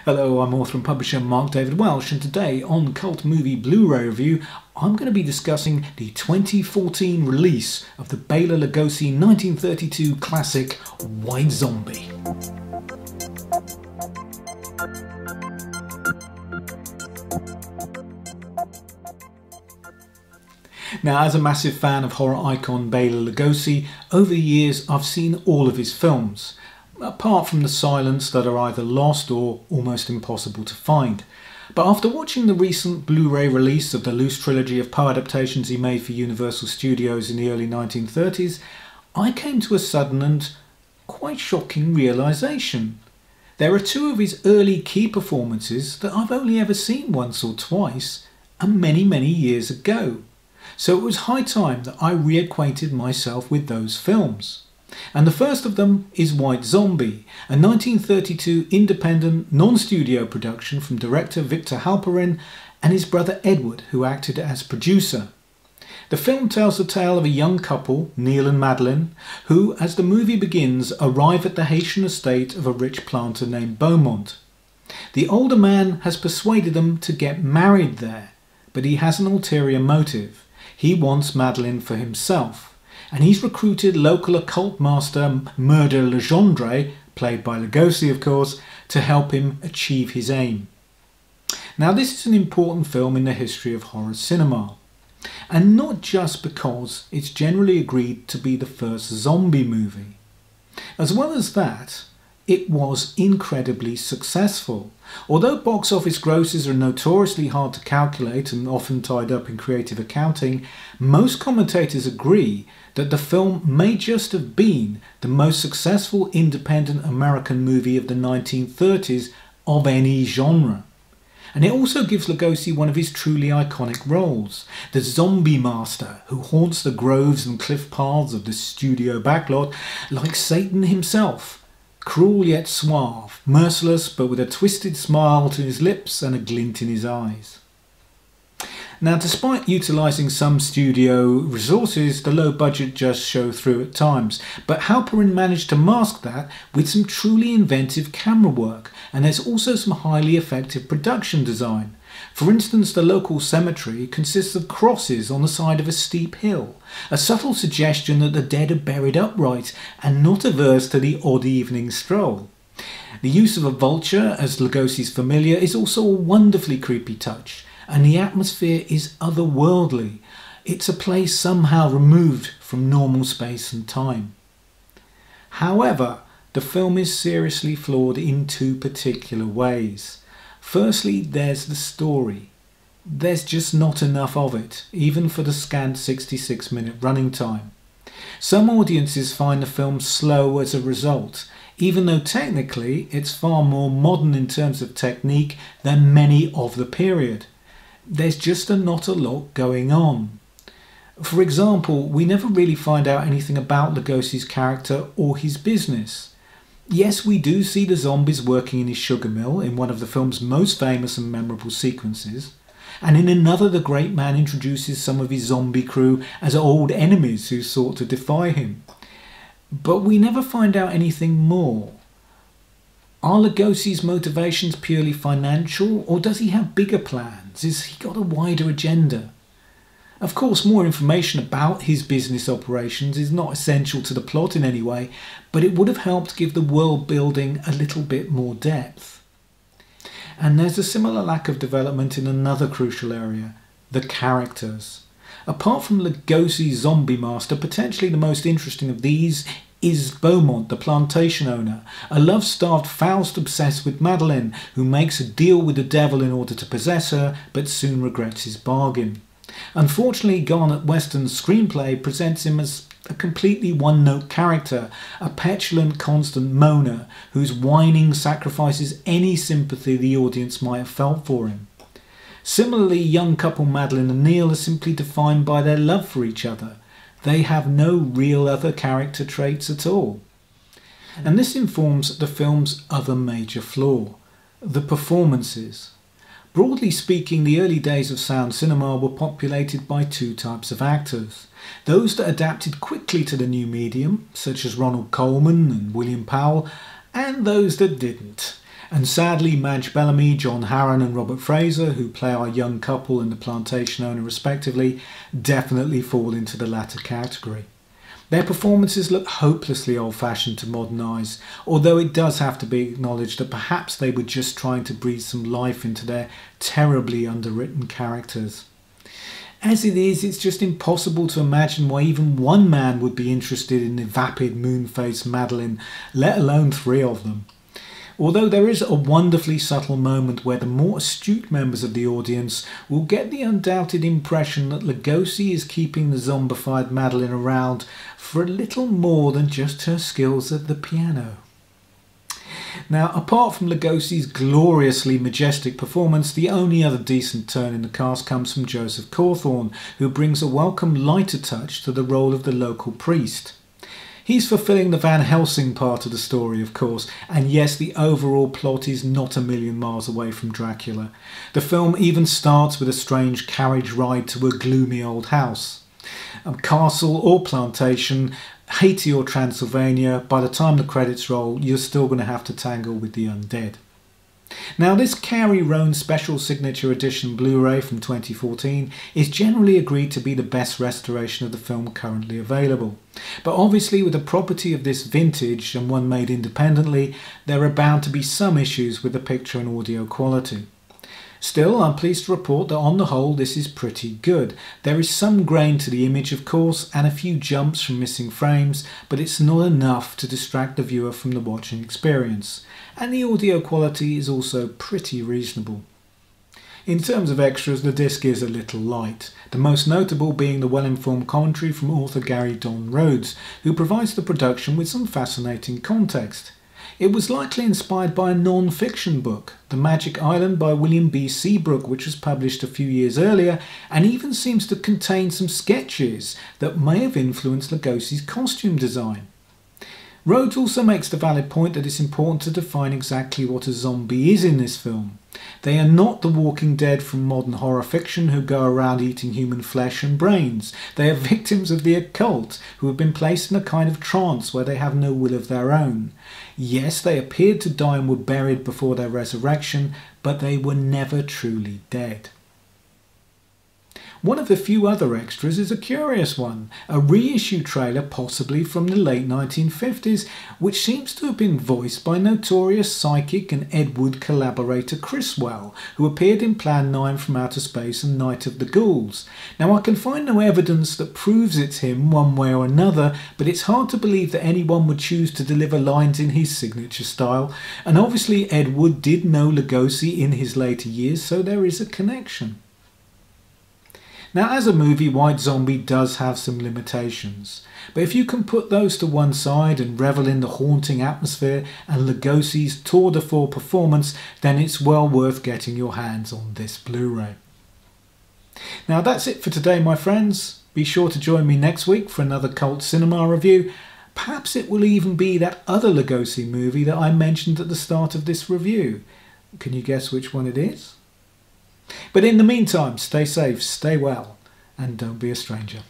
Hello, I'm author and publisher Mark David Welsh, and today on Cult Movie Blu-ray Review I'm going to be discussing the 2014 release of the Bela Lugosi 1932 classic White Zombie. Now, as a massive fan of horror icon Bela Lugosi, over the years I've seen all of his films, apart from the silents that are either lost or almost impossible to find. But after watching the recent Blu-ray release of the loose trilogy of Poe adaptations he made for Universal Studios in the early 1930s, I came to a sudden and quite shocking realisation. There are two of his early key performances that I've only ever seen once or twice, and many years ago. So it was high time that I reacquainted myself with those films. And the first of them is White Zombie, a 1932 independent, non-studio production from director Victor Halperin and his brother Edward, who acted as producer. The film tells the tale of a young couple, Neil and Madeline, who, as the movie begins, arrive at the Haitian estate of a rich planter named Beaumont. The older man has persuaded them to get married there, but he has an ulterior motive. He wants Madeline for himself, and he's recruited local occult master Murder Legendre, played by Lugosi of course, to help him achieve his aim. Now, this is an important film in the history of horror cinema, and not just because it's generally agreed to be the first zombie movie. As well as that, it was incredibly successful. Although box office grosses are notoriously hard to calculate and often tied up in creative accounting, most commentators agree that the film may just have been the most successful independent American movie of the 1930s of any genre. And it also gives Lugosi one of his truly iconic roles, the zombie master who haunts the groves and cliff paths of the studio backlot like Satan himself. Cruel yet suave, merciless but with a twisted smile to his lips and a glint in his eyes. Now, despite utilising some studio resources, the low budget just show through at times, but Halperin managed to mask that with some truly inventive camera work, and there's also some highly effective production design. For instance, the local cemetery consists of crosses on the side of a steep hill, a subtle suggestion that the dead are buried upright and not averse to the odd evening stroll. The use of a vulture as Lugosi's familiar is also a wonderfully creepy touch, and the atmosphere is otherworldly. It's a place somehow removed from normal space and time. However, the film is seriously flawed in two particular ways. Firstly, there's the story. There's just not enough of it, even for the scant 66-minute running time. Some audiences find the film slow as a result, even though technically it's far more modern in terms of technique than many of the period. There's just not a lot going on. For example, we never really find out anything about Lugosi's character or his business. Yes, we do see the zombies working in his sugar mill in one of the film's most famous and memorable sequences, and in another the great man introduces some of his zombie crew as old enemies who sought to defy him. But we never find out anything more. Are Lugosi's motivations purely financial, or does he have bigger plans? Has he got a wider agenda? Of course, more information about his business operations is not essential to the plot in any way, but it would have helped give the world building a little bit more depth. And there's a similar lack of development in another crucial area, the characters. Apart from Lugosi's zombie master, potentially the most interesting of these is Beaumont, the plantation owner, a love-starved Faust obsessed with Madeline, who makes a deal with the devil in order to possess her, but soon regrets his bargain. Unfortunately, Garnet Weston's screenplay presents him as a completely one-note character, a petulant, constant moaner whose whining sacrifices any sympathy the audience might have felt for him. Similarly, young couple Madeline and Neil are simply defined by their love for each other. They have no real other character traits at all. And this informs the film's other major flaw, the performances. Broadly speaking, the early days of sound cinema were populated by two types of actors. Those that adapted quickly to the new medium, such as Ronald Colman and William Powell, and those that didn't. And sadly, Madge Bellamy, John Harron and Robert Fraser, who play our young couple and the plantation owner respectively, definitely fall into the latter category. Their performances look hopelessly old-fashioned to modern eyes, although it does have to be acknowledged that perhaps they were just trying to breathe some life into their terribly underwritten characters. As it is, it's just impossible to imagine why even one man would be interested in the vapid moon-faced Madeline, let alone three of them. Although there is a wonderfully subtle moment where the more astute members of the audience will get the undoubted impression that Lugosi is keeping the zombified Madeline around for a little more than just her skills at the piano. Now, apart from Lugosi's gloriously majestic performance, the only other decent turn in the cast comes from Joseph Cawthorne, who brings a welcome lighter touch to the role of the local priest. He's fulfilling the Van Helsing part of the story, of course, and yes, the overall plot is not a million miles away from Dracula. The film even starts with a strange carriage ride to a gloomy old house. Castle or plantation, Haiti or Transylvania, by the time the credits roll, you're still going to have to tangle with the undead. Now, this Cary Roan Special Signature Edition Blu-ray from 2014 is generally agreed to be the best restoration of the film currently available. But obviously, with a property of this vintage and one made independently, there are bound to be some issues with the picture and audio quality. Still, I'm pleased to report that on the whole this is pretty good. There is some grain to the image, of course, and a few jumps from missing frames, but it's not enough to distract the viewer from the watching experience. And the audio quality is also pretty reasonable. In terms of extras, the disc is a little light, the most notable being the well-informed commentary from author Gary Don Rhodes, who provides the production with some fascinating context. It was likely inspired by a non-fiction book, The Magic Island by William B. Seabrook, which was published a few years earlier, and even seems to contain some sketches that may have influenced Lugosi's costume design. Rhodes also makes the valid point that it's important to define exactly what a zombie is in this film. They are not the Walking Dead from modern horror fiction who go around eating human flesh and brains. They are victims of the occult who have been placed in a kind of trance where they have no will of their own. Yes, they appeared to die and were buried before their resurrection, but they were never truly dead. One of the few other extras is a curious one, a reissue trailer possibly from the late 1950s, which seems to have been voiced by notorious psychic and Ed Wood collaborator Criswell, who appeared in Plan 9 from Outer Space and Night of the Ghouls. Now, I can find no evidence that proves it's him one way or another, but it's hard to believe that anyone would choose to deliver lines in his signature style, and obviously Ed Wood did know Lugosi in his later years, so there is a connection. Now, as a movie, White Zombie does have some limitations, but if you can put those to one side and revel in the haunting atmosphere and Lugosi's tour de force performance, then it's well worth getting your hands on this Blu-ray. Now, that's it for today, my friends. Be sure to join me next week for another cult cinema review. Perhaps it will even be that other Lugosi movie that I mentioned at the start of this review. Can you guess which one it is? But in the meantime, stay safe, stay well, and don't be a stranger.